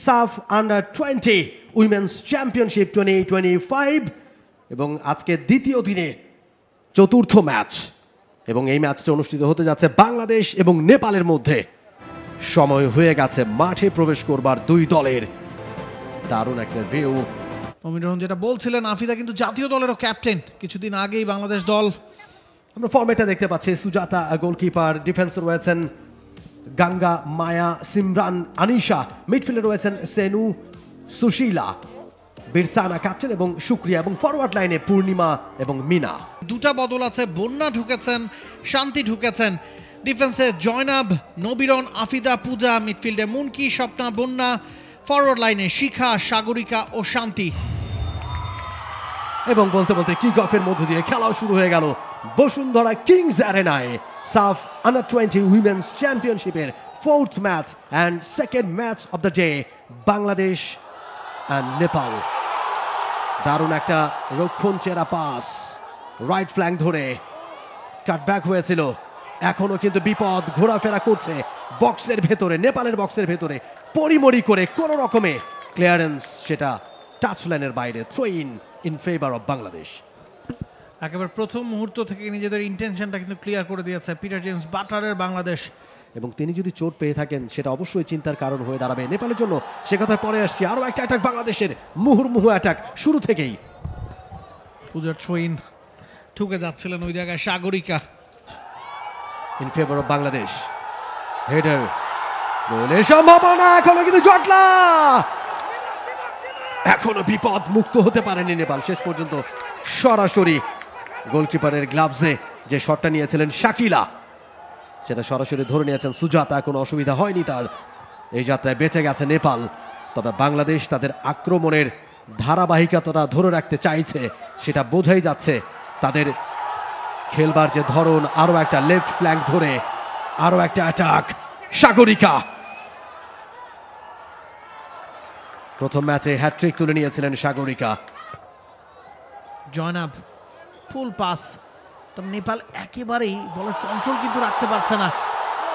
সাফ under-20 women's championship 2025 এবং আজকে দ্বিতীয় দিনে চতুর্থ ম্যাচ এবং এই ম্যাচটা অনুষ্ঠিত হতে যাচ্ছে বাংলাদেশ এবং নেপালের মধ্যে। সময় হয়ে গেছে মাঠে প্রবেশ করবার দুই দলের। দারুণ একটা ভিউ। অমির যেটা বলছিলেন, আফিদা কিন্তু জাতীয় দলেরও ক্যাপ্টেন। কিছুদিন আগেই বাংলাদেশ দল, আমরা ফরম্যাটটা দেখতে পাচ্ছি। সুজাতা গোলকিপার, ডিফেন্সে রয়েছেন গঙ্গা, মায়া, সিমরান, আনিশা, মিডফিল্ডে রয়েছেন সেনু, সুশীলা, বিরসানা ক্যাপ্টেন এবং শুক্রিয়া, এবং ফরওয়ার্ড লাইনে পূর্ণিমা এবং মিনা। দুটা বদল আছে, বন্যা ঢুকেছেন, শান্তি ঢুকেছেন। ডিফেন্সে জয়নাব, নবীরন, আফিদা, পূজা, মিডফিল্ডে মুনকি, স্বপ্না, বন্যা, ফরওয়ার্ড লাইনে শিখা, সাগরিকা ও শান্তি। এবং বলতে বলতে কিক অফের মধ্য দিয়ে খেলাও শুরু হয়ে গেল বসুন্ধরা কিংস অ্যারেনায়। সাফ আন্ডার-20 উইমেন্স চ্যাম্পিয়নশিপের fourth match and second match of the day, Bangladesh and Nepal. দারুণ একটা রক্ষণ চেরা পাস, রাইট ফ্ল্যাঙ্ক ধরে কাটব্যাক হয়েছিল। এখনো কিন্তু বিপদ ঘোরাফেরা করছে বক্সের ভেতরে, নেপালের বক্সের ভেতরে। পরিমরি করে কোন রকমে ক্লিয়ারেন্স, সেটা টাচ লাইনের বাইরে। Throw in favour of Bangladesh. একেবারে প্রথম মুহূর্ত থেকে নিজেদের ইন্টেনশনটা কিন্তু ক্লিয়ার করে দিয়েছে পিটার জেমস বাটলারের বাংলাদেশ। এবং তিনি যদি চোট পেয়ে থাকেন সেটা অবশ্যই চিন্তার কারণ হয়ে দাঁড়াবে নেপালের জন্য। সে কথা পরে আসছি। আরো একটা অ্যাটাক বাংলাদেশের, মুহুর্মুহু অ্যাটাক শুরু থেকেই। পূজার থ্রোইন ঠুকে যাচ্ছিলেন ওই জায়গায় Sagarika. In favour of Bangladesh. Header, গোলের সম্ভাবনা এখনো কিন্তু জটলা। এখনো বিপদ মুক্ত হতে পারেনি নেপাল শেষ পর্যন্ত। সরাসরি গোলকিপারের গ্লাভসে যে শটটা নিয়েছিলেন শাকিলা, সেটা সরাসরি ধরে নিয়েছেন সুজাতা। কোনো অসুবিধা হয়নি তার। এই যাত্রায় বেঁচে গেছে নেপাল। তবে বাংলাদেশ তাদের আক্রমণের ধারাবাহিকতাটা ধরে রাখতে চাইছে, সেটা বোঝাই যাচ্ছে। তাদের খেলবার যে ধরন, আরো একটা লেফট ফ্ল্যাঙ্ক ধরে আরো একটা অ্যাটাক। সাগরিকা প্রথম ম্যাচে হ্যাট্রিক তুলে নিয়েছিলেন সাগরিকা। জয়নাব ফুল পাস, তবে নেপাল একেবারেই বলের কন্ট্রোল কিন্তু রাখতে পারছে না।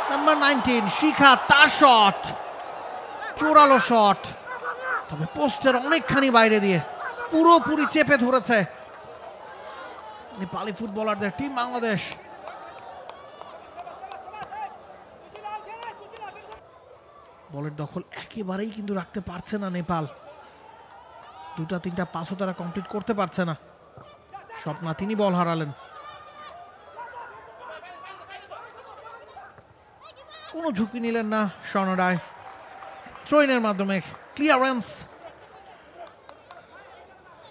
নাম্বার 19 শিখা, তার শট, জোরালো শট, তবে পোস্টের অনেকখানি বাইরে দিয়ে পুরোপুরি চেপে ধরেছে নেপালি ফুটবলারদের টিম বাংলাদেশ। বলের দখল একেবারেই কিন্তু রাখতে পারছে না নেপাল। দুটা তিনটা পাসও তারা কমপ্লিট করতে পারছে না। স্বপ্না, তিনি বল হারালেন। কোনো ঝুঁকি নিলেন না স্বর্ণরায়। থ্রোইনের মাধ্যমে ক্লিয়ারেন্স।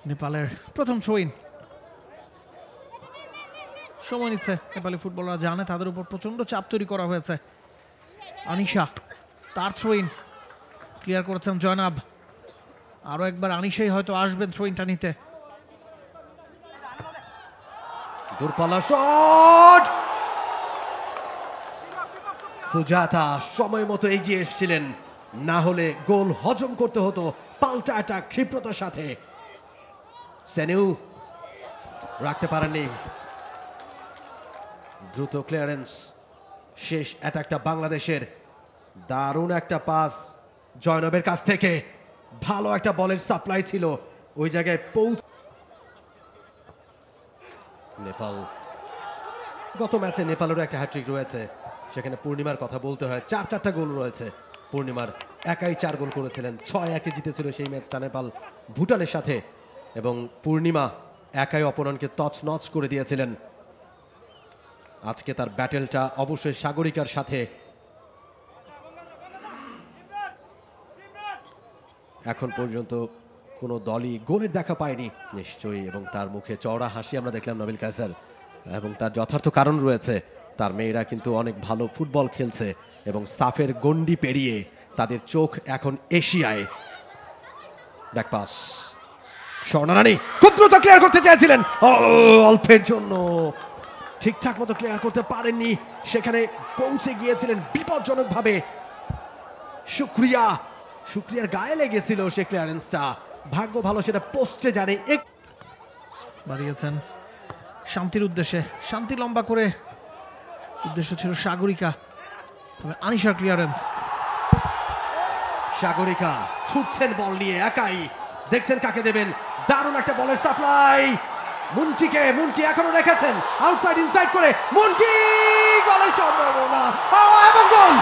নেপালের প্রথম থ্রোইন। সময় নিচ্ছে নেপালি ফুটবলাররা, জানে তাদের উপর প্রচন্ড চাপ তৈরি করা হয়েছে। আনিশা, তার থ্রোইন ক্লিয়ার করেছেন জয়নাব। আরো একবার আনিশাই হয়তো আসবেন থ্রোইনটা নিতে। দূরপাল্লা শট। সুজাতা সময় মতো এগিয়ে এসেছিলেন, না হলে গোল হজম করতে হতো। পাল্টা অ্যাটাক ক্ষিপ্রতার সাথে। সেনু রাখতে পারেননি। দ্রুত ক্লিয়ারেন্স। শেষ অ্যাটাকটা বাংলাদেশের। দারুণ একটা পাস জয়নবের কাছ থেকে। ভালো একটা বলের সাপ্লাই ছিল ওই জায়গায় নেপাল। গত ম্যাচে নেপালেরও একটা হ্যাট্রিক রয়েছে, সেখানে পূর্ণিমার কথা বলতে হয়। চারটা গোল রয়েছে পূর্ণিমার। একাই 4 গোল করেছিলেন। 6-1 জিতেছিল সেই ম্যাচটা নেপাল ভুটানের সাথে, এবং পূর্ণিমা একাই অপরকে তছনছ করে দিয়েছিলেন। আজকে তার ব্যাটেলটা অবশ্যই সাগরিকার সাথে। এখন পর্যন্ত কোনো দলই গোলের দেখা পায়নি নিশ্চয়ই, এবং তার মুখে চওড়া হাসি আমরা দেখলাম নাবিল কায়সার, এবং তার যথার্থ কারণ রয়েছে। তার মেয়েরা কিন্তু অনেক ভালো ফুটবল খেলছে এবং সাফের গন্ডি পেরিয়ে তাদের চোখ এখন এশিয়ায়। ব্যাকপাস, স্বর্ণরানী খুব দ্রুত ক্লিয়ার করতে চেয়েছিলেন, অল্পের জন্য ঠিকঠাক মতো ক্লিয়ার করতে পারেননি। সেখানে পৌঁছে গিয়েছিলেন বিপজ্জনক ভাবে। শুক্রিয়ার গায়ে লেগেছিল সে ক্লিয়ারেন্সটা। ভাগ্য ভালো সেটা পোস্টে জানে। বাড়িয়েছেন শান্তির উদ্দেশ্যে। শান্তি লম্বা করে, উদ্দেশ্য ছিল সাগরিকা। তবে আনিশার ক্লিয়ারেন্স। সাগরিকা ছুটছেন বল নিয়ে একাই, দেখছেন কাকে দেবেন। দারুণ একটা বলের সাপ্লাই মুন্টি এখনো রেখেছেন আউটসাইড ইনসাইড করে মুন্টি, গোলের সম্ভাবনা এবং গোল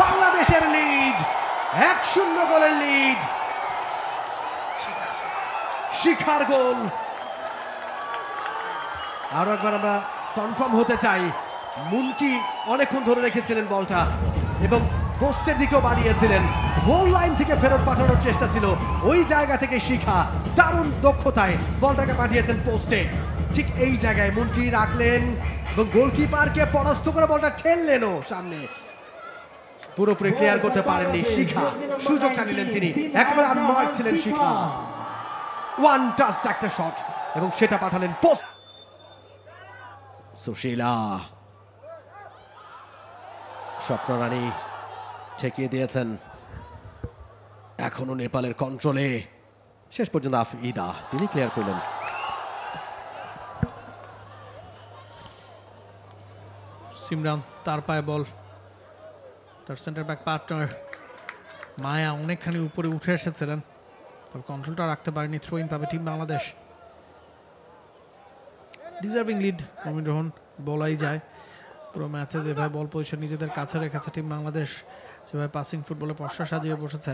বাংলাদেশের লিড, 1-0 গোলের লিড। শিখার গোল। আরো একবার আমরা কনফার্ম হতে চাই, মুন্টি অনেকক্ষণ ধরে রেখেছিলেন বলটা এবং পোস্টের দিকেও বাড়িয়েছিলেন, গোল লাইন থেকে ফেরত পাঠানোর চেষ্টা ছিল, ওই জায়গা থেকে শিখা দারুণ দক্ষতায় বলটাকে পাঠিয়েছেন পোস্টে। ঠিক এই জায়গায় মুন্টি রাখলেন এবং গোলকিপারকে পরাস্ত করে বলটা ঠেললেনও সামনে, পুরোপুরি ক্লিয়ার করতে পারেননি শিখা, সুযোগটা নিলেন তিনি, একেবারে আনমার্ক ছিলেন শিখা, ওয়ান টাচ একটা শট এবং সেটা পাঠালেন পোস্ট। সুশীলা, স্বপ্নরানী ঠেকিয়ে দিয়েছেন, এখনো নেপালের কন্ট্রোলে, শেষ পর্যন্ত আফিদা তিনি ক্লিয়ার করলেন। সিমরান তার পায়ে বল, তার সেন্টার ব্যাক পার্টনার মায়া অনেকখানি উপরে উঠে এসেছিলেন, তবে কন্ট্রোলটা রাখতে পারেনি। থ্রো ইন পাবে টিম বাংলাদেশ। ডিজার্ভিং লিড মমিন রোহন বলাই যায়। পুরো ম্যাচে যেভাবে বল পজিশন নিজেদের কাছে রেখেছে টিম বাংলাদেশ, যেভাবে পাসিং ফুটবলে পশ্চা সাজিয়ে বসেছে,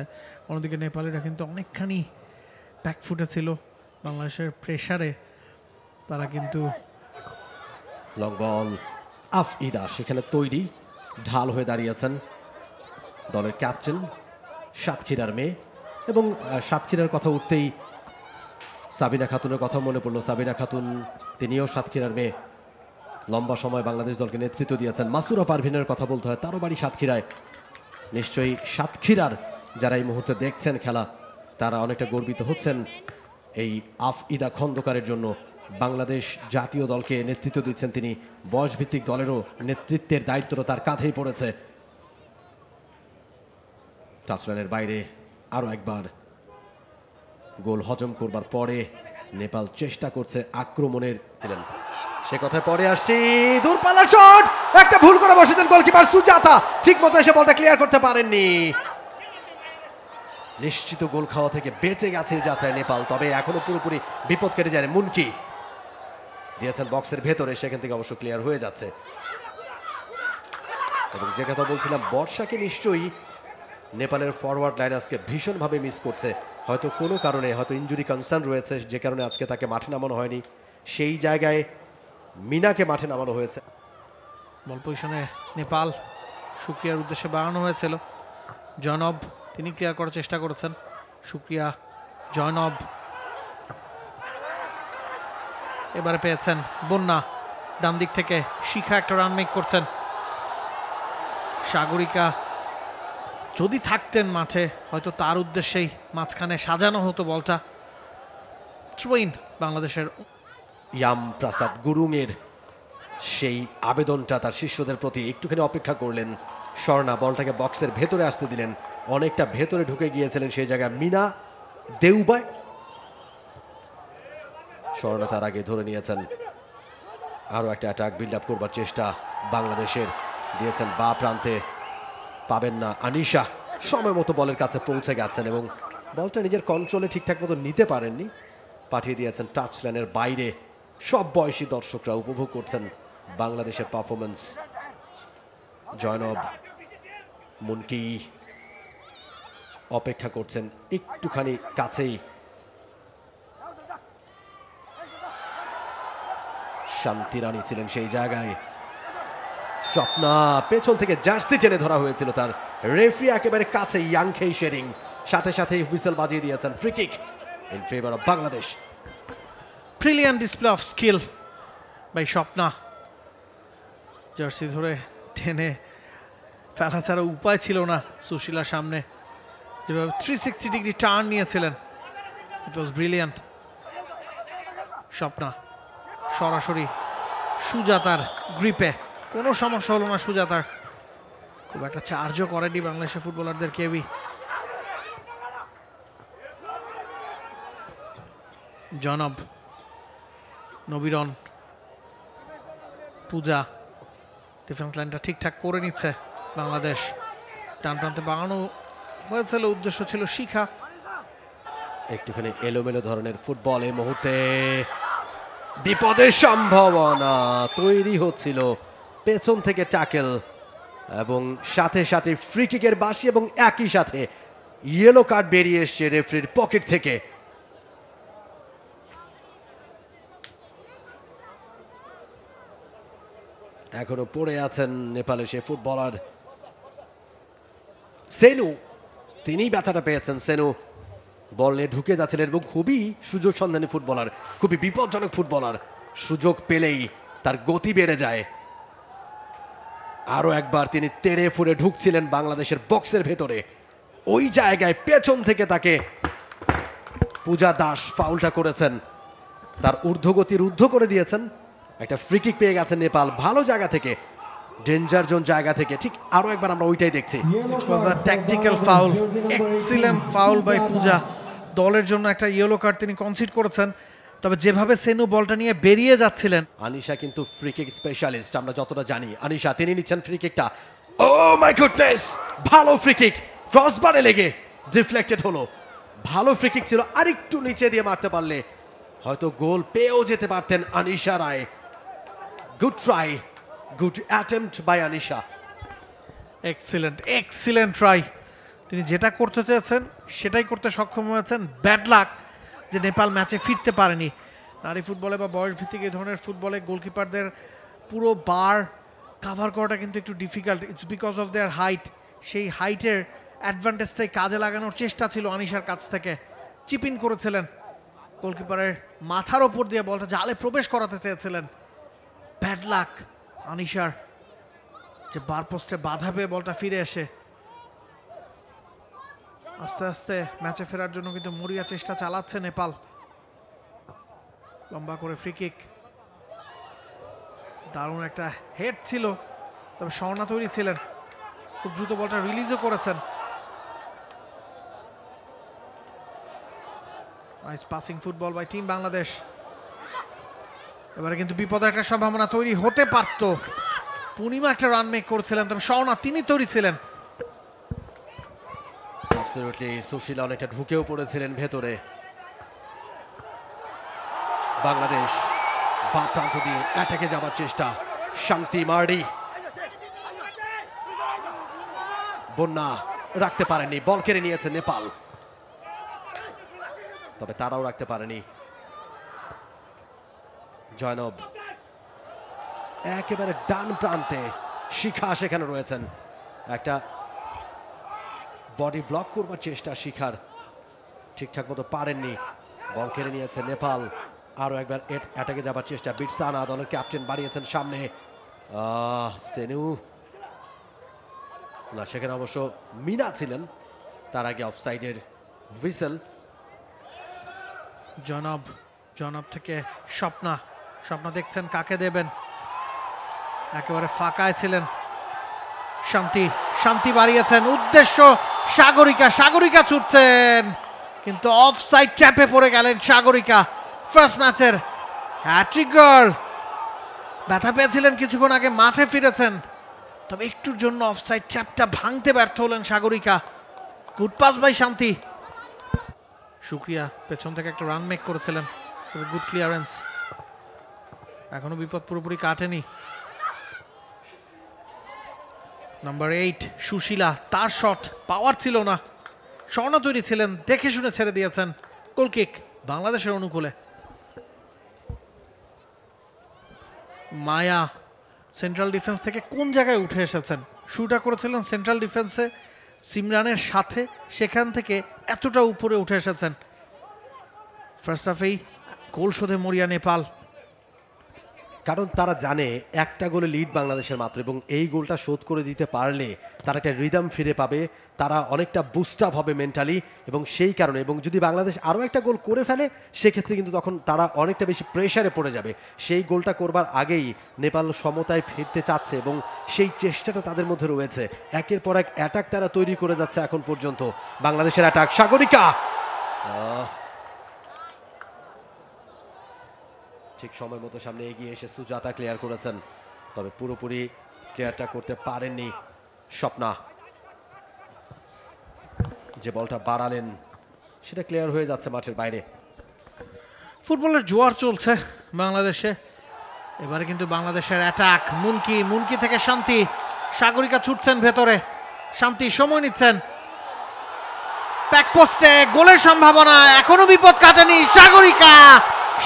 অন্যদিকে নেপালিরা কিন্তু অনেকখানি ব্যাকফুটে ছিল। বাংলাদেশের প্রেসারে তারা কিন্তু লং বল, আফিদা সেখানে তৈরি, ঢাল হয়ে দাঁড়িয়েছেন দলের ক্যাপ্টেন সাতক্ষীরার মেয়ে। এবং সাতক্ষীরার কথা উঠতেই সাবিনা খাতুনের কথা মনে পড়লো। সাবিনা খাতুন তিনিও সাতক্ষীরার মেয়ে, লম্বা সময় বাংলাদেশ দলকে নেতৃত্ব দিয়েছেন। মাসুরা পারভিনের কথা বলতে হয়, তারও বাড়ি সাতক্ষীরায়। নিশ্চয়ই সাতক্ষীরার যারা এই মুহূর্তে দেখছেন খেলা, তারা অনেকটা গর্বিত হচ্ছেন এই আফিদা খন্দকারের জন্য। বাংলাদেশ জাতীয় দলকে নেতৃত্ব দিচ্ছেন তিনি, বয়সভিত্তিক দলেরও নেতৃত্বের দায়িত্বটা তার কাঁধেই পড়েছে। টাচলাইনের বাইরে আরো একবার গোল হজম করবার পরে নেপাল চেষ্টা করছে আক্রমণের, সে কথায় পরে আসছি। দূরপাল্লার শট, একটা ভুল করে বসেছেন গোলকিপার সুজাতা, ঠিক মতো এসে বলটা ক্লিয়ার করতে পারেননি। নিশ্চিত গোল খাওয়া থেকে বেঁচে গেছে যাত্রায় নেপাল, তবে এখনো পুরোপুরি বিপদ কেটে যায়। মুন্টি দিয়েছেন বক্সের ভেতরে, সেখান থেকে অবশ্য ক্লিয়ার হয়ে যাচ্ছে। এবং যে কথা বলছিলাম, বর্ষাকে নিশ্চয়ই নেপালের ফরওয়ার্ড লাইন আজকে ভীষণভাবে মিস করছে, হয়তো কোনো কারণে, হয়তো ইনজুরি কনসার্ন রয়েছে, যে কারণে আজকে তাকে মাঠে নামানো হয়নি। সেই জায়গায় মিনাকে মাঠে নামানো হয়েছে। বল পজিশনে নেপাল, সুক্রিয়ার উদ্দেশ্যে বাড়ানো হয়েছিল। জয়নব তিনি ক্লিয়ার করার চেষ্টা করেছেন, সুক্রিয়া জয়নব এবারে পেয়েছেন বন্যা, ডান দিক থেকে শিখা একটা রান মেক করছেন। সাগরিকা যদি থাকতেন মাঠে, হয়তো তার উদ্দেশ্যেই মাঝখানে সাজানো হতো বলটা। থ্রোইন বাংলাদেশের। ইয়াম প্রসাদ গুরুংয়ের সেই আবেদনটা তার শিষ্যদের প্রতি, একটুখানি অপেক্ষা করলেন। স্বর্ণা বলটাকে বক্সের ভেতরে আসতে দিলেন, অনেকটা ভেতরে ঢুকে গিয়েছিলেন, সেই জায়গায় মিনা দেউবাই। স্বর্ণা তার আগে ধরে নিয়েছেন। আরো একটা অ্যাটাক বিল্ড আপ করবার চেষ্টা বাংলাদেশের, দিয়েছেন বা প্রান্তে, পাবেন না আনিশা, সময় মতো বলের কাছে পৌঁছে গেছেন এবং বলটা নিজের কন্ট্রোলে ঠিকঠাক মতো নিতে পারেননি, পাঠিয়ে দিয়েছেন টাচ লাইনের বাইরে। সব বয়সী দর্শকরা উপভোগ করছেন বাংলাদেশের পারফরমেন্স। জয়নব, মুন্টি অপেক্ষা করছেন একটুখানি কাছেই। শান্তি রানী ছিলেন সেই জায়গায়। স্বপ্না পেছন থেকে জার্সি টেনে ধরা হয়েছিল তার, রেফারি একেবারে কাছে ইয়াংখেই শেরিং, সাথে সাথে হুইসেল বাজিয়ে দিয়েছেন। Free kick in favour of Bangladesh. Brilliant display of skill by Swapna, jersey ধরে টেনে ফেলা ছাড়া উপায় ছিল না সুশীলার সামনে, যেভাবে 360 ডিগ্রি টার্ন নিয়েছিলেন, ইট ওয়াজ ব্রিলিয়ান্ট। স্বপ্না সরাসরি সুজাতার গ্রিপে, কোনো সমস্যা হলো না সুজাতার, খুব একটা চার্জও করেনি বাংলাদেশের ফুটবলারদের কেউই। জনব, নবীরন, পূজা ডিফেন্স লাইনটা ঠিকঠাক করে নিচ্ছে। বাংলাদেশ। টান টানতে বাগানো হয়েছিল, উদ্দেশ্য ছিল শিখা। একটুখানি এলোমেলো ধরনের ফুটবল, এই মুহূর্তে বিপদের সম্ভাবনা তৈরি হচ্ছিল, পেছন থেকে ট্যাকেল এবং সাথে সাথে ফ্রি কিকের বাঁশি এবং একই সাথে ইয়েলো কার্ড বেরিয়ে এসছে রেফারির পকেট থেকে। এখনো পড়ে আছেন নেপালের সে ফুটবলার সেনু, তিনি ব্যথাটা পেয়েছেন। সেনু বল নিয়ে ঢুকে যাচ্ছিলেন এবং খুবই সুযোগ সন্ধানী ফুটবলার, খুবই বিপজ্জনক ফুটবলার। সুযোগ পেলেই তার গতি বেড়ে যায়। আরো একবার তিনি তেড়ে ফুড়ে ঢুকছিলেন বাংলাদেশের বক্সের ভেতরে, ওই জায়গায় পেছন থেকে তাকে পূজা দাস ফাউলটা করেছেন, তার ঊর্ধ্বগতি রুদ্ধ করে দিয়েছেন। একটা ফ্রি কিক পেয়ে গেছেন নেপাল, ভালো জায়গা থেকে, ডেঞ্জার জোন জায়গা থেকে। ঠিক আরো একবার আমরা ওইটাই দেখছি। It was a tactical foul, excellent foul by Puja. দলের জন্য একটা ইয়েলো কার্ড তিনি কনসিড করেছেন। তবে যেভাবে সেনু বলটা নিয়ে বেরিয়ে যাচ্ছিলেন, আনিশা কিন্তু ফ্রি কিক স্পেশালিস্ট, আমরা যতটা জানি। আনিশা, তিনি নিচ্ছেন ফ্রি কিকটা। ও মাই গুডনেস, ভালো ফ্রি কিক, ক্রসবারে লেগে ডিফ্লেক্টেড হলো। ভালো ফ্রি কিক ছিল, আরেকটু নিচে দিয়ে মারতে পারলে হয়তো গোল পেয়েও যেতে পারতেন Anisha Roy. Good try, good attempt by Anisha. Excellent excellent try. তিনি যেটা করতে চেয়েছেন সেটাই করতে সক্ষম হয়েছেন। ব্যাড লাক যে নেপাল ম্যাচে ফিরতে পারেনি। নারী ফুটবলে বা বয়স ভিত্তিক এই ধরনের ফুটবলে গোলকিপারদের পুরো বার কাভার করাটা কিন্তু একটু difficult. It's because of their height. সেই হাইটের অ্যাডভান্টেজটাই কাজে লাগানোর চেষ্টা ছিল আনিশার কাছ থেকে। চিপিন করেছিলেন, গোলকিপারের মাথার ওপর দিয়ে বলটা জালে প্রবেশ করাতে চেয়েছিলেন। ব্যাড লাক আনিশার, যে বার পোস্টে বাধা পেয়ে বলটা ফিরে এসে আস্তে আস্তে ম্যাচে ফেরার জন্য কিন্তু মরিয়া চেষ্টা চালাচ্ছে নেপাল। লম্বা করে ফ্রি কিক, দারুণ একটা হেড ছিল, তবে স্বর্ণা তৈরি ছিলেন, খুব দ্রুত বলটা রিলিজও করেছেন। Nice passing football by team Bangladesh. এবারে কিন্তু বিপদের একটা সম্ভাবনা তৈরি হতে পারত। পূর্ণিমা একটা রান মেক করেছিলেন, তবে স্বর্ণা তিনি তৈরি ছিলেন। সুশীলা অনেকটা ঢুকেও পড়েছিলেন ভেতরে। বাংলাদেশ বা প্রান্ত দিয়ে অ্যাটাকে যাবার চেষ্টা। শান্তি মার্ডি, বন্যা রাখতে পারেনি, বল কেড়ে নিয়েছে নেপাল, তবে তারাও রাখতে পারেনি। জয়নব একেবারে ডান প্রান্তে, শিখা সেখানে রয়েছেন। একটা বডি ব্লক করবার চেষ্টা শিখার, ঠিকঠাক মতো পারেননি, বল কেড়ে নিয়েছে নেপাল। আরো একবার অ্যাটাকে যাবার চেষ্টা। বিটসানা দলের ক্যাপ্টেন বাড়িয়েছেন সামনে। সেনু না, সেখানে অবশ্য মিনা ছিলেন। তার আগে অফসাইডের হুইসেল। জনব, জনব থেকে স্বপ্না, স্বপ্না দেখছেন কাকে দেবেন, একেবারে ফাঁকায় ছিলেন। শান্তি, শান্তি বাড়িয়েছেন, উদ্দেশ্য সাগরিকা, সাগরিকা ছুটছেন কিন্তু অফসাইড ট্র্যাপে পড়ে গেলেন সাগরিকা। ফার্স্ট ম্যাচের হ্যাট্রিক গোল। ব্যথা পেয়েছিলেন কিছুক্ষণ আগে, মাঠে ফিরেছেন, তবে একটুর জন্য অফসাইড ট্র্যাপটা ভাঙতে ব্যর্থ হলেন সাগরিকা। গুড পাস বাই শান্তি। শুক্রিয়া পেছন থেকে একটা রান মেক করেছিলেন, তবে গুড ক্লিয়ারেন্স। এখনো বিপদ পুরোপুরি কাটেনি। নাম্বার 8 সুশীলা, তার শট পাওয়ার ছিল না, স্বর্ণা তৈরি ছিলেন, দেখে শুনে ছেড়ে দিয়েছেন। গোল কিক বাংলাদেশের অনুকূলে। মায়া সেন্ট্রাল ডিফেন্স থেকে কোন জায়গায় উঠে এসেছেন, শুটা করেছিলেন সেন্ট্রাল ডিফেন্সে সিমরানের সাথে, সেখান থেকে এতটা উপরে উঠে এসেছেন। ফার্স্ট হাফেই গোল শোধে মরিয়া নেপাল, কারণ তারা জানে একটা গোলে লিড বাংলাদেশের মাত্র, এবং এই গোলটা শোধ করে দিতে পারলে তারা একটা রিদম ফিরে পাবে, তারা অনেকটা বুস্ট আপ হবে মেন্টালি, এবং সেই কারণে, এবং যদি বাংলাদেশ আরও একটা গোল করে ফেলে সেক্ষেত্রে কিন্তু তখন তারা অনেকটা বেশি প্রেশারে পড়ে যাবে। সেই গোলটা করবার আগেই নেপাল সমতায় ফিরতে চাচ্ছে এবং সেই চেষ্টাটা তাদের মধ্যে রয়েছে। একের পর এক অ্যাটাক তারা তৈরি করে যাচ্ছে এখন পর্যন্ত। বাংলাদেশের অ্যাটাক, সাগরিকা ঠিক সময় মতো সামনে এগিয়ে এসে সুজাতা ক্লিয়ার করেছেন, তবে পুরোপুরি ক্লিয়ারটা করতে পারেননি স্বপ্না যে বলটা বাড়ালেন সেটা ক্লিয়ার হয়ে যাচ্ছে মাঠের বাইরে। ফুটবলের জোয়ার চলছে বাংলাদেশে, এবারে কিন্তু বাংলাদেশের অ্যাটাক। মুনকি থেকে শান্তি, সাগরিকা ছুটছেন ভেতরে, শান্তি সময় নিচ্ছেন, ব্যাক পোস্টে গোলের সম্ভাবনা, এখনো বিপদ কাটেনি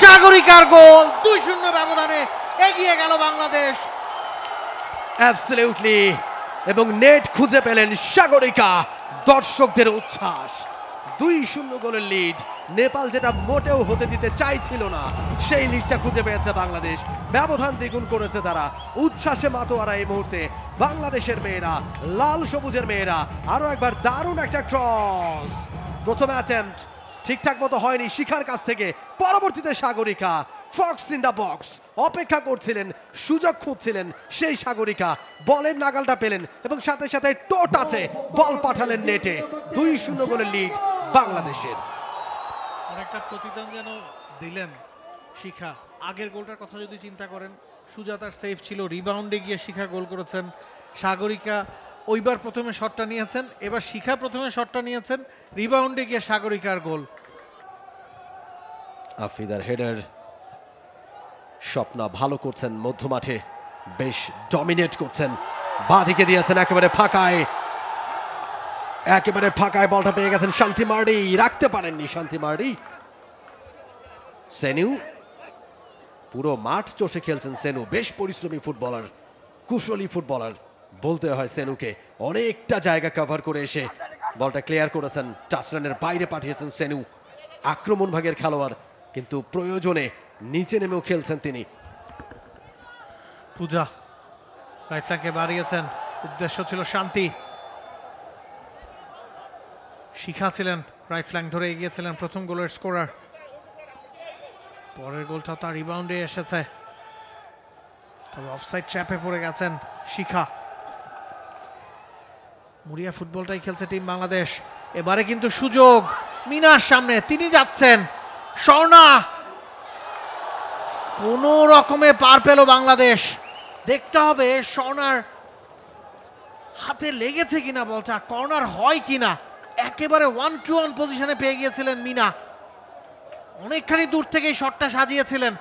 সাগরিকার গোল, 2-0 ব্যবধানে এগিয়ে গেল বাংলাদেশ। অ্যাবসলিউটলি, এবং নেট খুঁজে পেলেন সাগরিকা। দর্শকদের উচ্ছ্বাস, 2-0 গোলের লিড। নেপাল যেটা মোটেও হতে দিতে চাইছিল না, সেই লিডটা খুঁজে পেয়েছে বাংলাদেশ। ব্যবধান দ্বিগুণ করেছে তারা। উচ্ছ্বাসে মাতোয়ারা এই মুহূর্তে বাংলাদেশের মেয়েরা, লাল সবুজের মেয়েরা। আরো একবার দারুণ একটা ক্রস, প্রথম অ্যাটেম্পট ঠিকঠাক মতো হয়নি শিখার কাছ থেকে, পরবর্তীতে Sagarika. Fox in the box, অপেক্ষা করছিলেন, সুযোগ খুঁজছিলেন সেই সাগরিকা, বলের নাগালটা পেলেন এবং সাথে সাথে টোট আছে, বল পাঠালেন নেটে। 2-0 গোলের লিড বাংলাদেশের। অনেকটা প্রতিদান যেন দিলেন শিখা। আগের গোলটার কথা যদি চিন্তা করেন, সুজাতার সেভ ছিল, রিবাউন্ডে গিয়ে শিখা গোল করেছেন। সাগরিকা ওইবার প্রথমে শটটা নিয়েছেন, এবার শিখা প্রথমে শটটা নিয়েছেন, রিবাউন্ডে গিয়ে সাগরিকার গোল। আফিদার হেডার, স্বপ্না ভালো করছেন মধ্যমাঠে, বেশ ডমিনেট করছেন। বাঁদিকে দিয়েছেন একেবারে ফাঁকায় বলটা পেয়ে গেছেন শান্তি মার্ডি, রাখতে পারেননি শান্তি মার্ডি। সেনু, পুরো মাঠ চষে খেলছেন সেনু, বেশ পরিশ্রমী ফুটবলার, কুশলী ফুটবলার বলতে হয় সেনুকে। অনেকটা জায়গা কভার করে এসে বলটা ক্লিয়ার করেছেন, টাচলাইনের বাইরে পাঠিয়েছেন সেনু। আক্রমণ ভাগের খেলোয়াড়, কিন্তু প্রয়োজনে নিচে নেমেও খেলছেন তিনি। পূজা রাইট ফ্ল্যাঙ্কে বাড়িয়েছেন, উদ্দেশ্য ছিল শান্তি। শিখা ছিলেন রাইট ফ্ল্যাঙ্ক ধরে এগিয়েছিলেন প্রথম গোলের স্কোরার। পরের গোলটা তার রিবাউন্ডে এসেছে, তবে অফসাইড ট্র্যাপে পড়ে গেছেন শিখা। মুড়িয়া ফুটবলটাই খেলছে টিম বাংলাদেশ। এবারে কিন্তু সুযোগ মিনার সামনে, তিনি যাচ্ছেন, স্বর্ণা কোন রকমে পার পেল বাংলাদেশ। দেখতে হবে স্বর্ণার হাতে লেগেছে কিনা বলটা, কর্নার হয় কিনা। একেবারে 1-to-1 পজিশনে পেয়ে গিয়েছিলেন মিনা, অনেকখানি দূর থেকে শটটা সাজিয়েছিলেন।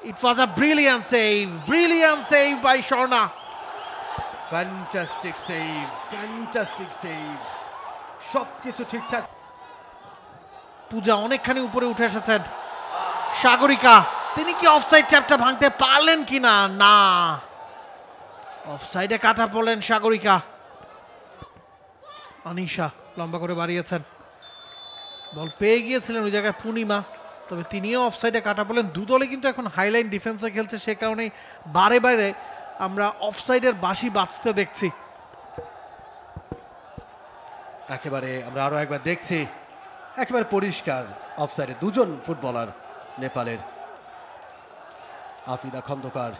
It was a brilliant save by Swarna. Fantastic save, সবকিছু ঠিকঠাক। পূজা অনেকখানি উপরে উঠে এসেছেন। সাগরিকা, তিনি কি অফসাইড ট্র্যাপটা ভাঙতে পারলেন কিনা? না, অফসাইডে কাটা পড়লেন সাগরিকা। আনিশা লম্বা করে বাড়িয়েছেন, বল পেয়ে গিয়েছিলেন ওই জায়গায় পূর্ণিমা, তবে তিনিও অফসাইডে কাটা পড়লেন। দুদলে কিন্তু এখন হাইলাইন ডিফেন্সে খেলছে, সে কারণেই বারে বারে আমরা অফসাইডের বাঁশি বাজতে দেখছি। একেবারে আমরা আরো একবার দেখছি, একেবারে পরিষ্কার অফসাইডে দুজন ফুটবলার নেপালের। আফিদা খন্দকার,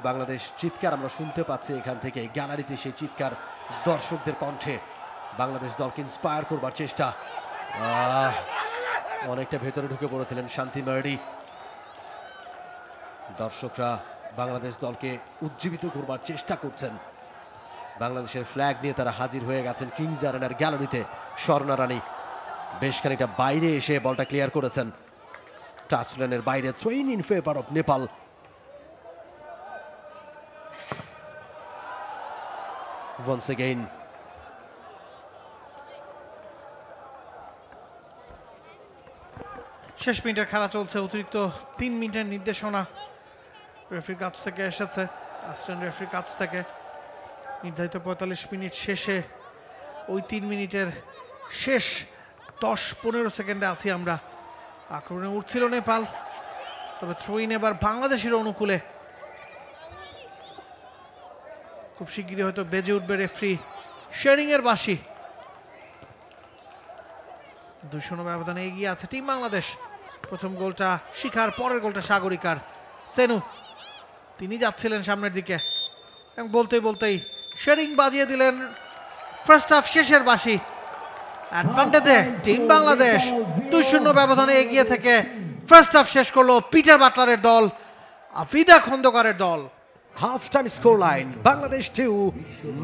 বাংলাদেশ চিৎকার আমরা শুনতে পাচ্ছি এখান থেকে, গ্যালারিতে সেই চিৎকার দর্শকদের কণ্ঠে। বাংলাদেশ দলকে ইন্সপায়ার করবার চেষ্টা, অনেকটা ভেতরে ঢুকে পড়েছিলেন শান্তি মার্ডি। দর্শকরা বাংলাদেশ দলকে উজ্জীবিত করবার চেষ্টা করছেন। বাংলাদেশের ফ্ল্যাগ নিয়ে তারা হাজির হয়ে গেছেন কিংস অ্যারেনার গ্যালারিতে। স্বর্ণা রানী বেশ খানিকটা বাইরে এসে বলটা ক্লিয়ার করেছেন, টাচলাইনের বাইরে। Throw in in favour of Nepal. once again শেষ মিনিটের খেলা চলছে, অতিরিক্ত 3 মিনিটের নির্দেশনা রেফারির কাছ থেকে এসেছে, অ্যাসিস্ট্যান্ট রেফারির কাছ থেকে। নির্ধারিত 45 মিনিট শেষে ওই 3 মিনিটের শেষ 10-15 সেকেন্ডে আছি আমরা। আক্রমণে উঠছিল নেপাল, তবে থ্রোইন এবার বাংলাদেশের অনুকূলে। খুব শিগগিরই হয়তো বেজে উঠবে রেফারি শেরিং এর বাঁশি। 2-0 ব্যবধানে এগিয়ে আছে টিম বাংলাদেশ। প্রথম গোলটা শিখার, পরের গোলটা সাগরিকার। সেনু, তিনি যাচ্ছিলেন সামনের দিকে এবং বলতেই শেরিং বাজিয়ে দিলেন ফার্স্ট হাফ শেষের বাঁশি। অ্যাডভান্টেজে টিম বাংলাদেশ 2-0 ব্যবধানে এগিয়ে থেকে ফার্স্ট হাফ শেষ করলো পিটার বাটলারের দল, আফিদা খন্দকারের দল। Half time score line Bangladesh 2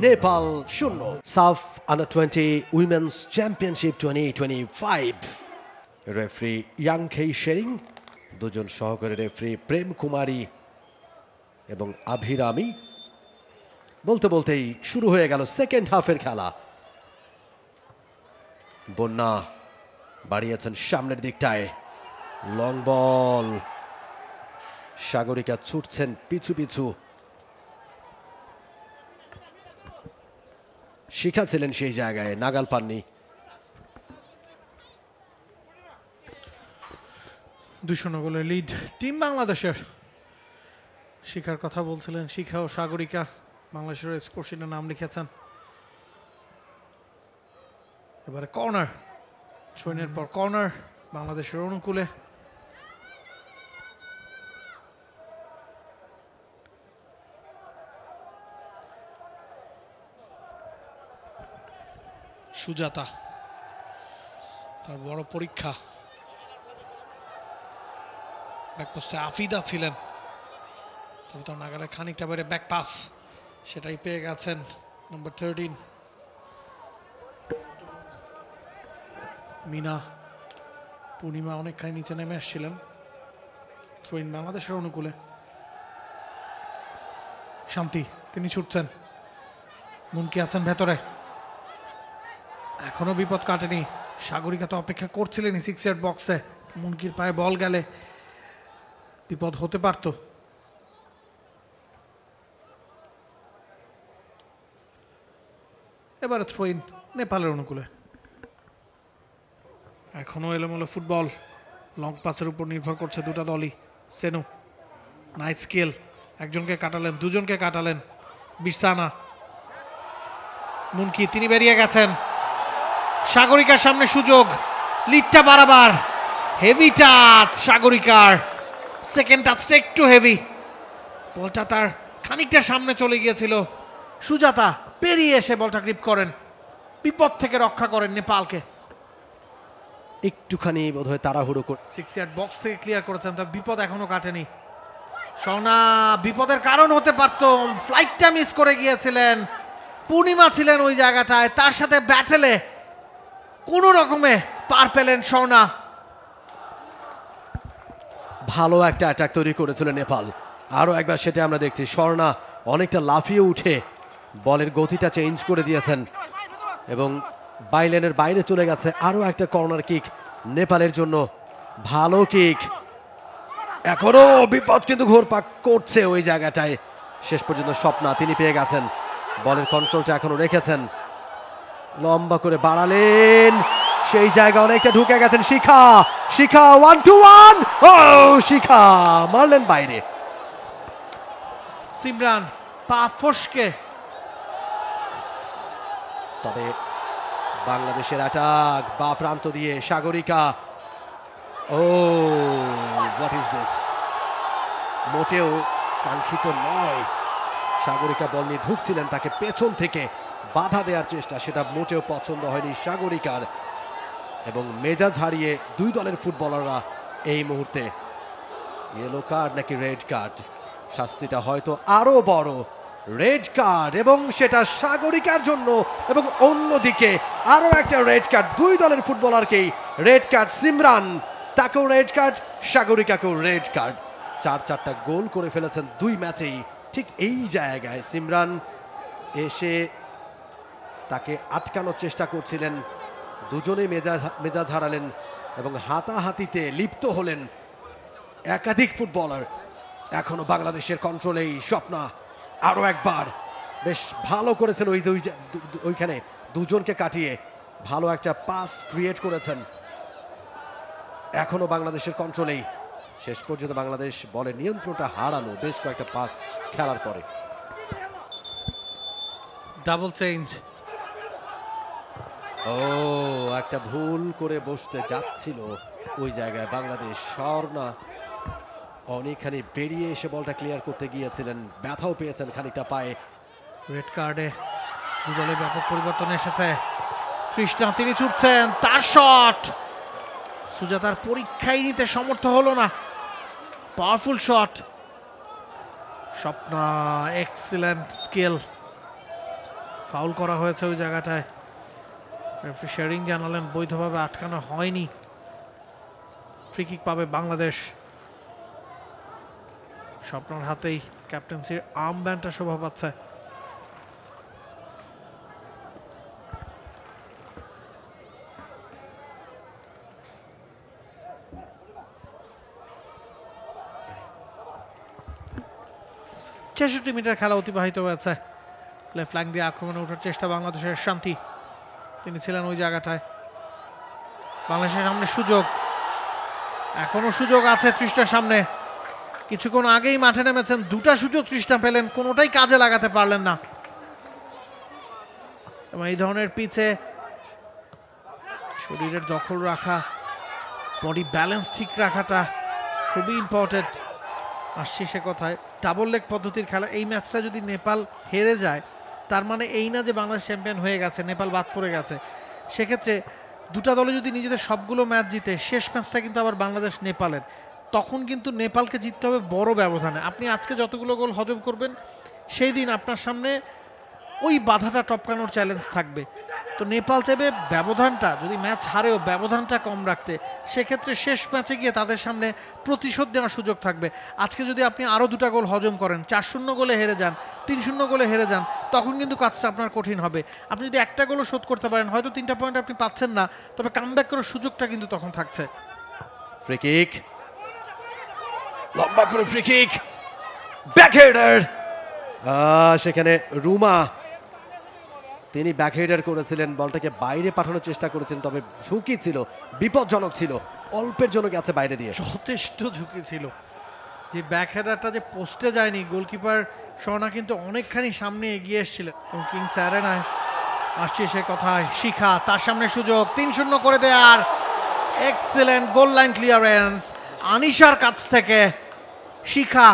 Nepal 0 সাফ under-20 women's championship 2025 referee ইয়াংখেই Tshering, দুজন সহকারী রেফারি প্রেম কুমারী এবং আভিরামি। বলতে বলতেই শুরু হয়ে গেল সেকেন্ড হাফের খেলা। বন্যা বাড়িয়েছেন সামনের দিকটায়, লং বল, সাগরিকা ছুটছেন পিছু পিছু। শিখা ছিলেন সেই জায়গায়, নাগাল পাননি। 2-0 গোলের লিড টিম বাংলাদেশের। শিখার কথা বলছিলেন, শিখা ও সাগরিকা বাংলাদেশের স্কোরশিটে নাম লিখেছেন। এবারে কর্নার, থ্রোইনের পর কর্নার বাংলাদেশের অনুকূলে। সুজাতা, তার বড় পরীক্ষা। ব্যাকপোস্টে আফিদা ছিলেন, তবে তার নাগালে খানিকটা বেড়ে ব্যাক পাস, সেটাই পেয়ে গেছেন নম্বর 13 মিনা। পূর্ণিমা অনেকখানি নিচে নেমে আসছিলেন। থ্রোইন বাংলাদেশের অনুকূলে। শান্তি, তিনি ছুটছেন, মুনকি আছেন ভেতরে, এখনো বিপদ কাটেনি। সাগরিকা তো অপেক্ষা করছিলেন 6 ইয়ার্ড বক্সে, মুনকির পায়ে বল গেলে বিপদ হতে পারত। এবারে থ্রোইন নেপালের অনুকূলে। এখনো এলোমেলো ফুটবল, লং পাসের উপর নির্ভর করছে দুটা দলই। সেনু নাইট স্কিল, একজনকে কাটালেন, দুজনকে কাটালেন। বিরসানা, মুনকি, তিনি বেরিয়ে গেছেন। সাগরিকার সামনে সুযোগ, লিডটা বাড়াবার। হেভি টাচ সাগরিকার, সেকেন্ড টাচটা একটু হেভি, বলটা তার খানিকটা সামনে চলে গিয়েছিল। সুজাতা পেরিয়ে এসে বলটা গ্রিপ করেন, বিপদ থেকে রক্ষা করেন নেপালকে। একটুখানি বোধহয় তাড়াহুড়ো করে 6 ইয়ার্ড বক্স থেকে ক্লিয়ার করেছেন, তবে বিপদ এখনো কাটেনি। সৌনা বিপদের কারণ হতে পারত, ফ্লাইটটা মিস করে গিয়েছিলেন। পূর্ণিমা ছিলেন ওই জায়গাটায়, তার সাথে ব্যাটেলে কোন রকমে পার পেলেন সৌনা। ভালো একটা অ্যাটাক তৈরি করেছিল নেপাল। আরো একবার সেটা আমরা দেখছি, স্বর্ণা অনেকটা লাফিয়ে উঠে বলের গতিটা চেঞ্জ করে দিয়েছেন এবং বাইলেনের বাইরে চলে গেছে। আরো একটা কর্নার কিক নেপালের জন্য, ভালো কিক। এখনো বিপদ কিন্তু ঘোরপাক করছে ওই জায়গাটায়। শেষ পর্যন্ত স্বপ্না, তিনি পেয়ে গেছেন, বলের কন্ট্রোলটা এখনো রেখেছেন, লম্বা করে বাড়ালেন, সেই জায়গা অনেকটা ঢুকে গেছেন। শিখা, শিখা 1-2-1, ও শিখা মারলেন বাইরে। সিমরান পা ফসকে, তবে বাংলাদেশের অ্যাটাক বা প্রান্ত দিয়ে সাগরিকা। ও হোয়াট ইজ দিস, মোটেও কাঙ্ক্ষিত নয়। সাগরিকা বল নিয়ে ঢুকছিলেন, তাকে পেছন থেকে বাধা দেওয়ার চেষ্টা, সেটা মোটেও পছন্দ হয়নি সাগরিকার। এবং মেজাজ হারিয়ে দুই দলের ফুটবলাররা এই মুহূর্তে। ইয়েলো কার্ড নাকি রেড কার্ড, শাস্তিটা হয়তো আরো বড়, রেড কার্ড, এবং সেটা সাগরিকার জন্য। এবং অন্যদিকে আরো একটা রেড কার্ড, দুই দলের ফুটবলারকেই রেড কার্ড। সিমরান, তাকেও রেড কার্ড, সাগরিকাকেও রেড কার্ড। 4-4টা গোল করে ফেলেছেন দুই ম্যাচেই ঠিক এই জায়গায়। সিমরান এসে তাকে আটকানোর চেষ্টা করছিলেন, দুজনেই মেজাজ হারালেন এবং হাতাহাতিতে লিপ্ত হলেন একাধিক ফুটবলার। এখনো বাংলাদেশের কন্ট্রোলেই স্বপ্না, আরো একবার বেশ ভালো করেছেন ওইখানে দুজনকে কাটিয়ে ভালো একটা পাস ক্রিয়েট করেছেন। এখনো বাংলাদেশের কন্ট্রোলেই, শেষ পর্যন্ত বাংলাদেশ বলের নিয়ন্ত্রণটা হারালো বেশ কয়েকটা পাস খেলার পরে। Double change. ও একটা ভুল করে বসতে যাচ্ছিল ওই জায়গায় বাংলাদেশ। স্বর্ণা অনেকখানি বেরিয়ে এসে বলটা ক্লিয়ার করতে গিয়েছিলেন, ব্যথাও পেয়েছেন খানিকটা পায়ে। রেড কার্ডে দুদলে ব্যাপক পরিবর্তন এসেছে। কৃষ্ণা, তিনি ছুটছেন, তার শট সুজাতার পরীক্ষায় নিতে সমর্থ হলো না। Powerful shot, Swapna excellent skill, foul করা হয়েছে ওই জায়গাটায়, রেফারি শেয়ারিং জানালেন বৈধভাবে আটকানো হয়নি। ফ্রি কিক পাবে বাংলাদেশ। স্বপ্নার হাতেই ক্যাপ্টেন্সির আর্ম ব্যান্ডটা শোভা পাচ্ছে। ছেষট্টি মিটার খেলা অতিবাহিত হয়েছে। লেফট ফ্ল্যাঙ্ক দিয়ে আক্রমণে ওঠার চেষ্টা বাংলাদেশের। শান্তি তিনি ছিলেন ওই জায়গাটায়। বাংলাদেশের সামনে সুযোগ, এখনো সুযোগ আছে তৃষ্ণার সামনে। কিছুক্ষণ আগেই মাঠে নেমেছেন, দুটা সুযোগ তৃষ্ণা পেলেন, কোনোটাই কাজে লাগাতে পারলেন না। এবং এই ধরনের পিচে শরীরের দখল রাখা, বডি ব্যালেন্স ঠিক রাখাটা খুবই ইম্পর্টেন্ট। আসছি সে কথায়, ডাবল লেগ পদ্ধতির খেলা। এই ম্যাচটা যদি নেপাল হেরে যায়, তার মানে এই না যে বাংলাদেশ চ্যাম্পিয়ন হয়ে গেছে, নেপাল বাদ পড়ে গেছে। সেক্ষেত্রে দুটা দলে যদি নিজেদের সবগুলো ম্যাচ জিতে, শেষ ম্যাচটা কিন্তু আবার বাংলাদেশ নেপালের, তখন কিন্তু নেপালকে জিততে হবে বড় ব্যবধানে। আপনি আজকে যতগুলো গোল হজম করবেন, সেই দিন আপনার সামনে ওই বাধাটা টপকানোর চ্যালেঞ্জ থাকবে। তো নেপাল চাইবে ব্যবধানটা, যদি ম্যাচ হারেও ব্যবধানটা কম রাখতে। সেক্ষেত্রে শেষ ম্যাচে গিয়ে তাদের সামনে প্রতিশোধ দেওয়ার সুযোগ থাকবে। আজকে যদি আপনি আরও দুটা গোল হজম করেন, 4-0 গোলে হেরে যান, 3-0 গোলে হেরে যান, তখন কিন্তু কাজটা আপনার কঠিন হবে। আপনি যদি একটা গোলও শোধ করতে পারেন, হয়তো 3টা পয়েন্ট আপনি পাচ্ছেন না, তবে কামব্যাক করার সুযোগটা কিন্তু তখন থাকছে। ফ্রি কিক, লম্বা করে ফ্রি কিক, ব্যাকহেডার। সেখানে রুমা তিনি ব্যাকহেডার করেছিলেন, বলটাকে বাইরে পাঠানোর চেষ্টা করেছেন, তবে ঝুঁকি ছিল, বিপজ্জনক ছিল, অল্পের জন্য গেছে বাইরে দিয়ে। যথেষ্ট ঝুঁকি ছিল, যে ব্যাকহেডারটা যে পোস্টে যায়নি, গোলকিপার স্বর্ণা কিন্তু অনেকখানি সামনে এগিয়ে এসেছিলেন। এবং কিংস অ্যারেনায় আসছে সে কথায়, শিখা তার সামনে সুযোগ 3-0 করে দেয়ার। এক্সেলেন্ট গোল লাইন ক্লিয়ারেন্স আনিশার কাছ থেকে। শিখা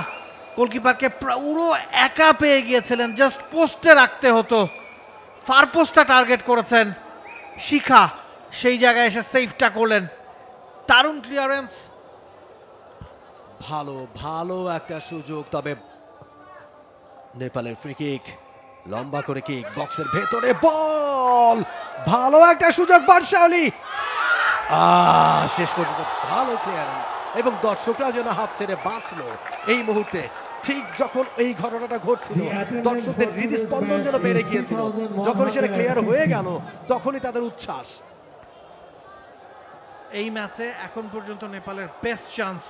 গোলকিপারকে পুরো একা পেয়ে গিয়েছিলেন, জাস্ট পোস্টে রাখতে হতো, ফার পোস্টটা টার্গেট করেছেন শিখা, সেই জায়গায় এসে সেভটা করলেন। দারুণ ক্লিয়ারেন্স, ভালো ভালো একটা সুযোগ। তবে নেপালের ফ্রি কিক, লম্বা করে কিক, বক্সের ভেতরে বল, ভালো একটা সুযোগ বাদশাহলি। শেষ পর্যন্ত ভালো ক্লিয়ারেন্স, এবং দর্শকরা যেন হাত ছেড়ে বাঁচলো এই মুহূর্তে। ঠিক যখন এই ঘটনাটা ঘটছিল, দর্শকদের হৃদস্পন্দন যেন বেড়ে গিয়েছিল। যখন সেটা ক্লিয়ার হয়ে গেল, তখনই তাদের উচ্ছ্বাস। এই ম্যাচে এখন পর্যন্ত নেপালের বেস্ট চান্স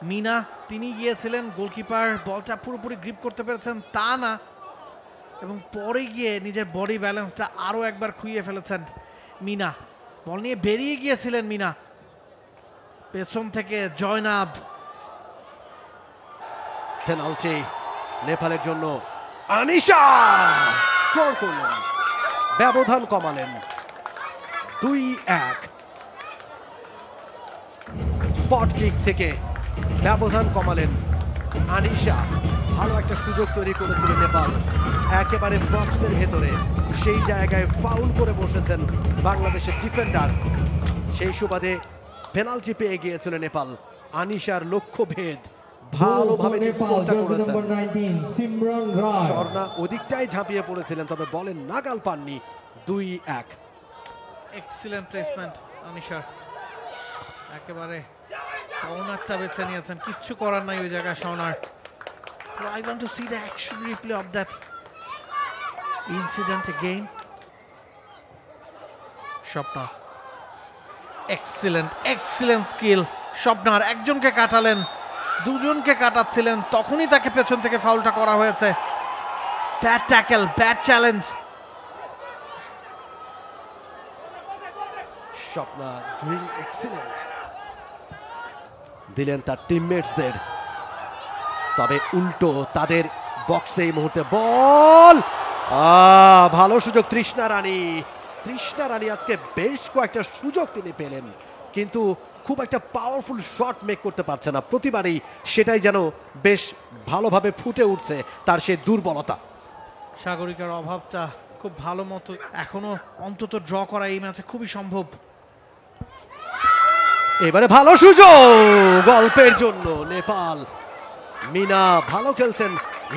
মিনা, তিনি গিয়েছিলেন, গোলকিপার বলটা পুরোপুরি গ্রিপ করতে পেরেছেন তা না, এবং পরে গিয়ে নিজের বডি ব্যালেন্সটা আরো একবার খুইয়ে ফেলেছেন মিনা। বল নিয়ে বেরিয়ে গিয়েছিলেন মিনা, পেছন থেকে জয়নাব। পেনাল্টি নেপালের জন্য, আনিশা স্কোর করলেন, ব্যবধান কমালেন 2-1। স্পট কিক থেকে ব্যবধান কমালেন আনিশা। ভালো একটা সুযোগ তৈরি করেছিল নেপাল, একেবারে বক্সের ভেতরে, সেই জায়গায় ফাউল করে বসেছেন বাংলাদেশের ডিফেন্ডার। সেই সুবাদে পেনাল্টি পেয়ে গিয়েছিল নেপাল। আনিশার লক্ষ্যভেদ ভালোভাবে স্কোরটা করেছেন। স্বর্ণা ওদিকটাই ঝাঁপিয়ে পড়েছিলেন, তবে বলেন নাগাল পাননি। 2-1। এক্সিলেন্ট প্লেসমেন্ট আনিশার, একেবারে কর্নারটা বেছে নিয়েছেন, কিচ্ছু করার নাই ওই জায়গায় স্বর্ণার। I want to see the action replay of that incident again. Swapna, excellent skill. স্বপ্নার একজনকে কাটালেন, দুজনকে কাটাচ্ছিলেন, তখনই তাকে পেছন থেকে ফাউলটা করা হয়েছে। Bad tackle, bad challenge. Swapna doing excellent দিলেন তার টিমমেটসদের, তবে উল্টো তাদের বক্সে এই মুহূর্তে বল। ভালো সুযোগ তৃষ্ণা রানী আজকে বেশ কয়েকটা সুযোগ তিনি পেলেন, কিন্তু খুব একটা পাওয়ারফুল শট মেক করতে পারছে না। প্রতিবারই সেটাই যেন বেশ ভালোভাবে ফুটে উঠছে তার সেই দুর্বলতা। সাগরিকার অভাবটা খুব ভালো মতো এখনো অন্তত ড্র করা এই ম্যাচে খুবই সম্ভব। এবারে ভালো সুযোগ গল্পের জন্য নেপাল। মিনা ভালো খেলছেন,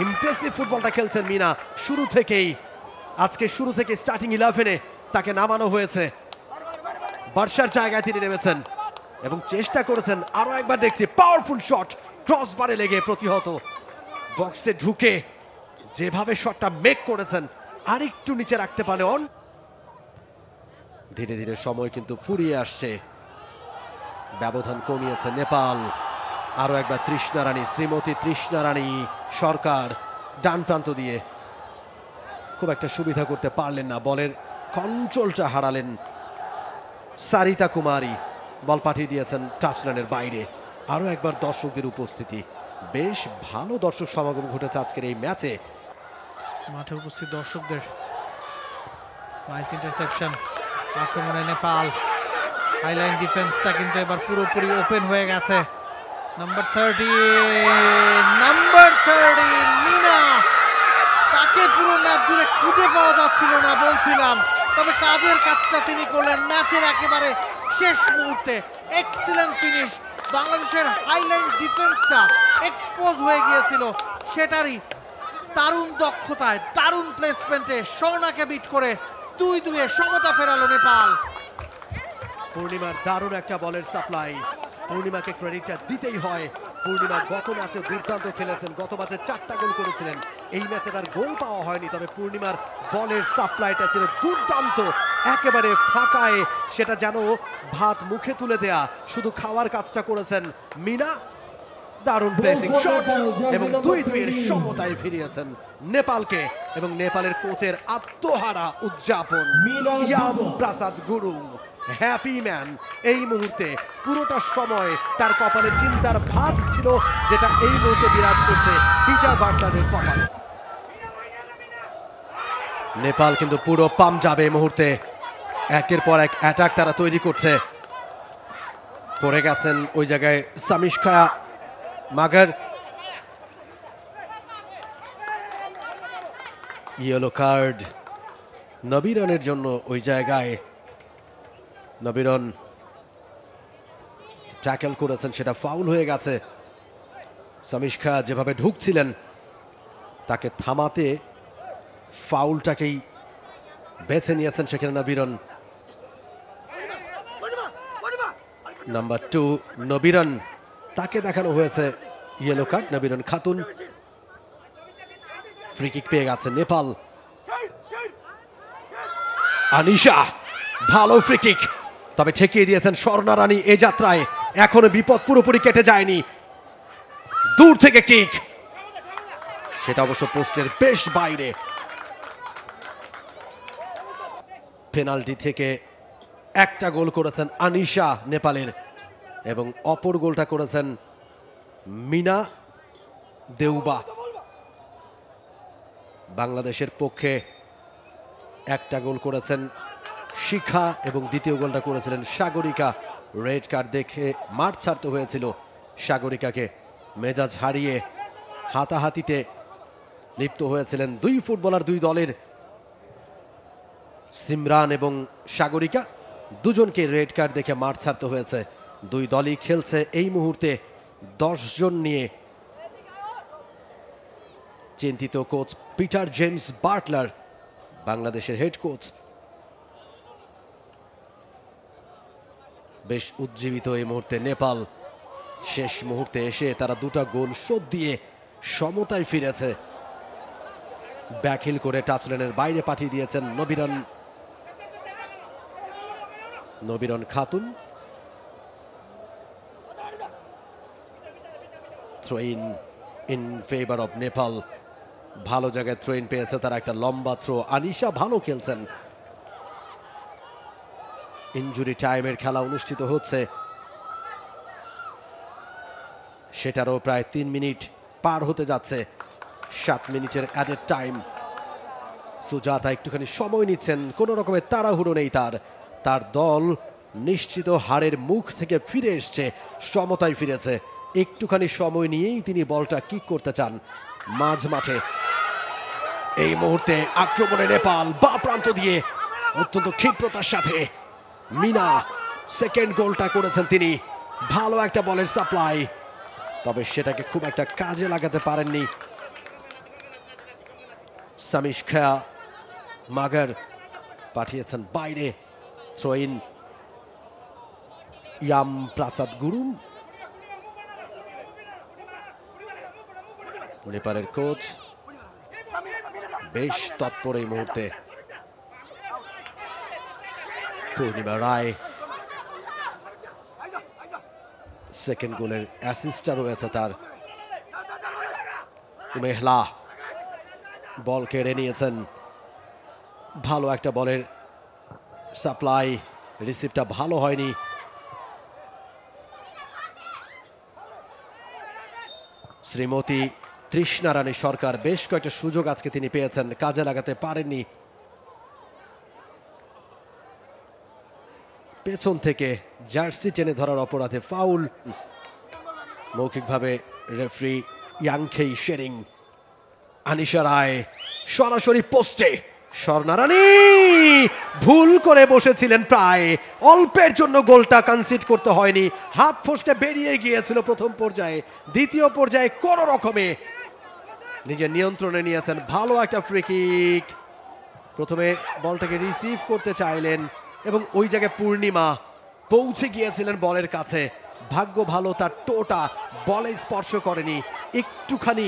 ইমপ্রেসিভ ফুটবলটা খেলছেন মিনা শুরু থেকেই। আজকে শুরু থেকে স্টার্টিং 11-এ তাকে নামানো হয়েছে, বর্ষার জায়গায় তিনি নেমেছেন এবং চেষ্টা করেছেন। আরো একবার দেখছি পাওয়ারফুল শট, ক্রস বারে লেগে প্রতিহত, বক্সে ঢুকে যেভাবে শটটা মেক করেছেন আরেকটু নিচে রাখতে পারে। ধীরে ধীরে সময় কিন্তু ফুরিয়ে আসছে, ব্যবধান কমিয়েছে নেপাল। আরো একবার তৃষ্ণা রানী, শ্রীমতী তৃষ্ণা রানী সরকার ডান প্রান্ত দিয়ে খুব একটা সুবিধা করতে পারলেন না, বলের কন্ট্রোলটা হারালেন। সারিতা কুমারী বল পাঠিয়ে দিয়েছেন টাচলাইনের বাইরে। আরো একবার দর্শকদের উপস্থিতি, বেশ ভালো দর্শক সমাগম ঘটেছে আজকের এই ম্যাচে। মাঠে উপস্থিত দর্শকদের নাইস ইন্টারসেপশন, আক্রমণে নেপাল। হাইলাইন ডিফেন্সটা কিন্তু এবার পুরোপুরি ওপেন হয়ে গেছে। নাম্বার 30 মিনা, তাকে পুরো ম্যাচ জুড়ে খুঁজে পাওয়া যাচ্ছিল না বলছিলাম, তবে কাজের কাজটা তিনি করলেন ম্যাচের একেবারে শেষ মুহূর্তে। Excellent finish. বাংলাদেশের হাইলাইন ডিফেন্সটা এক্সপোজ হয়ে গিয়েছিল, সেটারই দারুণ দক্ষতায়, দারুণ প্লেসমেন্টে স্বর্ণাকে বিট করে 2-2 সমতা ফেরালো নেপাল। পূর্ণিমার দারুণ একটা বলের সাপ্লাই, পূর্ণিমাকে ক্রেডিটটা দিতেই হয়। পূর্ণিমা গত ম্যাচে দুর্দান্ত খেলেছেন, গত ম্যাচে 4টা গোল করেছিলেন, এই ম্যাচে তার গোল পাওয়া হয়নি, তবে পূর্ণিমার বলের সাপ্লাইটা ছিল দুর্দান্ত, একেবারে ফাঁকায় সেটা যেন ভাত মুখে তুলে দেয়া, শুধু খাওয়ার কাজটা করেছেন মিনা। দারুণ প্লেসিং শট এবং 2-2 সমতায় ফিরিয়েছেন নেপালকে, এবং নেপালের কোচের আত্মহারা উদযাপন। ইয়াম প্রসাদ গুরুং হ্যাপি ম্যান এই মুহূর্তে। পুরোটা সময় তার কপালে চিন্তার ভাঁজ ছিল, যেটা এই মুহূর্তে বিরাজ করছে পিটার বাটলারের কপালে। নেপাল কিন্তু পুরো পাম যাবে এই মুহূর্তে, একের পর এক অ্যাটাক তারা তৈরি করছে। পড়ে গেছেন ওই জায়গায় সামিশখা মাগার, ইয়েলো কার্ড নবীরনের জন্য ওই জায়গায়। নবীরন ট্যাকেল করেছেন, সেটা ফাউল হয়ে গেছে। সামিশখা যেভাবে ঢুকছিলেন তাকে থামাতে ফাউলটাকেই বেছে নিয়েছেন সেখানে নবীরন। নাম্বার 2 নবীরন, তাকে দেখানো হয়েছে yellow card. Nabiran Khatun free kick পেয়ে গেছে নেপাল। আনিশা ভালো ফ্রি কিক, তবে ঠেকিয়ে দিয়েছেন স্বর্ণা রানী। এ যাত্রায় এখনো বিপদ পুরোপুরি কেটে যায়নি। দূর থেকে কিক, সেটা অবশ্য পোস্টের বেশ বাইরে। পেনাল্টি থেকে একটা গোল করেছেন আনিশা নেপালের, এবং অপর গোলটা করেছেন মিনা দেউবা। বাংলাদেশের পক্ষে একটা গোল করেছেন শিখা এবং দ্বিতীয় গোলটা করেছিলেন সাগরিকা। রেড কার্ড দেখে মাঠ ছাড়তে হয়েছিল সাগরিকাকে। মেজাজ হারিয়ে হাতাহাতিতে লিপ্ত হয়েছিলেন দুই ফুটবলার, দুই দলের, সিমরান এবং সাগরিকা। দুজনকে রেড কার্ড দেখে মাঠ ছাড়তে হয়েছে। দুই দলই খেলছে এই মুহূর্তে 10 জন নিয়ে। চিন্তিত কোচ পিটার জেমস বাটলার, বাংলাদেশের হেড কোচ। বেশ উজ্জীবিত এই মুহূর্তে নেপাল। শেষ মুহূর্তে এসে তারা দুটা গোল শোধ দিয়ে সমতায় ফিরেছে। ব্যাকহিল করে টাচলাইনের বাইরে পাঠিয়ে দিয়েছেন Nabiran Khatun. Throw in favour of Nepal. ভালো জায়গায় থ্রো ইন পেয়েছে তারা, একটা লম্বা থ্রো। আনিশা ভালো খেলছেন। ইনজুরি টাইমের খেলা অনুষ্ঠিত হচ্ছে, সেটারও প্রায় 3 মিনিট পার হতে যাচ্ছে। 7 মিনিটের অ্যাডেড টাইম। সুজাতা একটুখানি সময় নিচ্ছেন, কোন রকমের তাড়াহুড়ো নেই তার। তার দল নিশ্চিত হারের মুখ থেকে ফিরে এসছে, সমতায় ফিরেছে। একটুখানি সময় নিয়েই তিনি বলটা কিক করতে চান মাঝ মাঠে। এই মুহূর্তে আক্রমণে নেপাল বা প্রান্ত দিয়ে অত্যন্ত ক্ষিপ্রতার সাথে মিনা সেকেন্ড গোলটা করেছেন তিনি। ভালো একটা বলের সাপ্লাই, তবে সেটাকে খুব একটা কাজে লাগাতে পারেননি সামিশ খায়া। মাগার পাঠিয়েছেন বাইরে, থ্রো ইন ইয়াম প্রাসাদ গুরুম। নেপালের কোচ বেশ তৎপর এই মুহূর্তে। পূর্ণিমা রায় সেকেন্ড গোলের অ্যাসিস্টটা রয়েছে তার। মেহলা বল কেড়ে নিয়েছেন, ভালো একটা বলের সাপ্লাই, রিসিভটা ভালো হয়নি। শ্রীমতী তৃষ্ণা রানী সরকার বেশ কয়েকটা সুযোগ আজকে তিনি পেয়েছেন, কাজে লাগাতে পারেননি। পেছন থেকে জার্সি টেনে ধরার অপরাধে ফাউল। মৌখিকভাবে রেফারি ইয়াংখেই শেরিং। আনিশা রায় সরাসরি পোস্টে, স্বর্ণা রানী ভুল করে বসেছিলেন, প্রায় অল্পের জন্য গোলটা কনসিড করতে হয়নি। হাত ফসকে বেরিয়ে গিয়েছিল প্রথম পর্যায়ে, দ্বিতীয় পর্যায়ে কোন রকমে নিজের নিয়ন্ত্রণে নিয়েছেন। ভালো একটা ফ্রি কিক। প্রথমে বলটাকে রিসিভ করতে চাইলেন এবং ওই জায়গায় পূর্ণিমা পৌঁছে গিয়েছিলেন বলের কাছে। ভাগ্য ভালো, তার টোটা বলে স্পর্শ করেনি, একটুখানি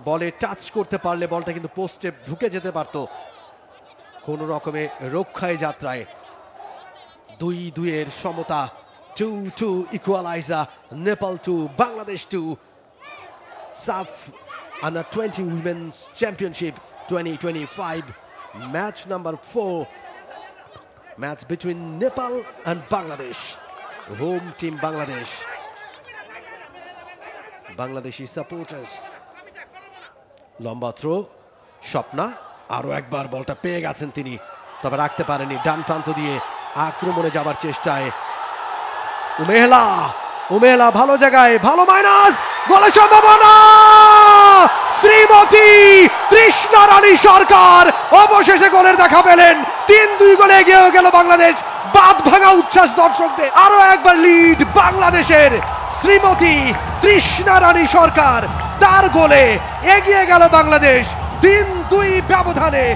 বলে টাচ করতে পারলে বলটা কিন্তু পোস্টে ঢুকে যেতে পারত। কোন রকমে রক্ষায় যাত্রায় 2-2 সমতা, 2-2 ইকুয়ালাইজার। নেপাল 2 বাংলাদেশ 2। সাফ Under-20 Women's Championship 2025, match number 4, match between Nepal and Bangladesh. Home team Bangladesh, Bangladeshi supporters. লম্বা থ্রো, স্বপ্না আরো একবার বলটা পেয়ে গেছেন তিনি, তবে রাখতে পারেনি। ডান প্রান্ত দিয়ে আক্রমণে যাবার চেষ্টায় উমেহলা ভালো জায়গায়, ভালো মাইনাস, গোলের সম্ভাবনা। শ্রীমতী তৃষ্ণা রানী সরকার অবশেষে গোলের দেখা পেলেন। 3-2 গোলে এগিয়ে গেল বাংলাদেশ। বাদ ভাঙা উচ্ছ্বাস দর্শকদের। আরো একবার লিড বাংলাদেশের। শ্রীমতী তৃষ্ণা রানী সরকার, তার গোলে এগিয়ে গেল বাংলাদেশ 3-2 ব্যবধানে।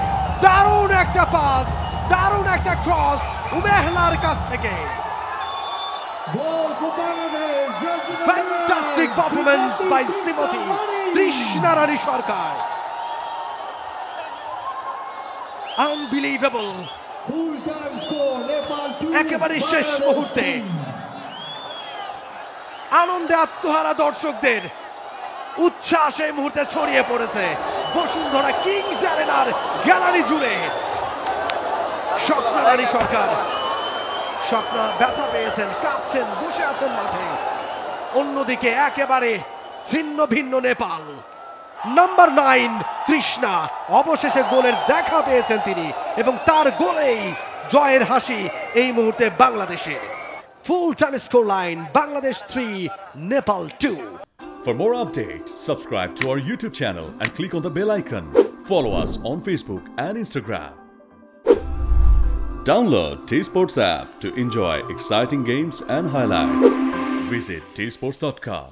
দারুণ একটা পাস, দারুণ একটা ক্রস উমেহলার কাছ থেকে। Fantastic performance by Srimati Trishna Rani Sarkar. Unbelievable. একেবারে শেষ মুহূর্তে আনন্দে আত্মহারা দর্শকদের উচ্ছ্বাস এই মুহূর্তে ছড়িয়ে পড়েছে বসুন্ধরা কিংস অ্যারেনার গ্যালারি জুড়ে। স্বপ্না রানী সরকার, স্বপ্না ব্যথা পেয়েছেন, কাঁপছেন, বসে আছেন মাঠে। অন্যদিকে একেবারে ছিন্ন ভিন্ন নেপাল। নাম্বার 9 তৃষ্ণা অবশেষে গোলের দেখা পেয়েছেন তিনি, এবং তার গোলেই জয়ের হাসি এই মুহূর্তে বাংলাদেশের। Full time score line Bangladesh 3, Nepal 2. For more updates, subscribe to our YouTube channel and click on the bell icon. Follow us on Facebook and Instagram. Download T-Sports app to enjoy exciting games and highlights. Visit tsports.com.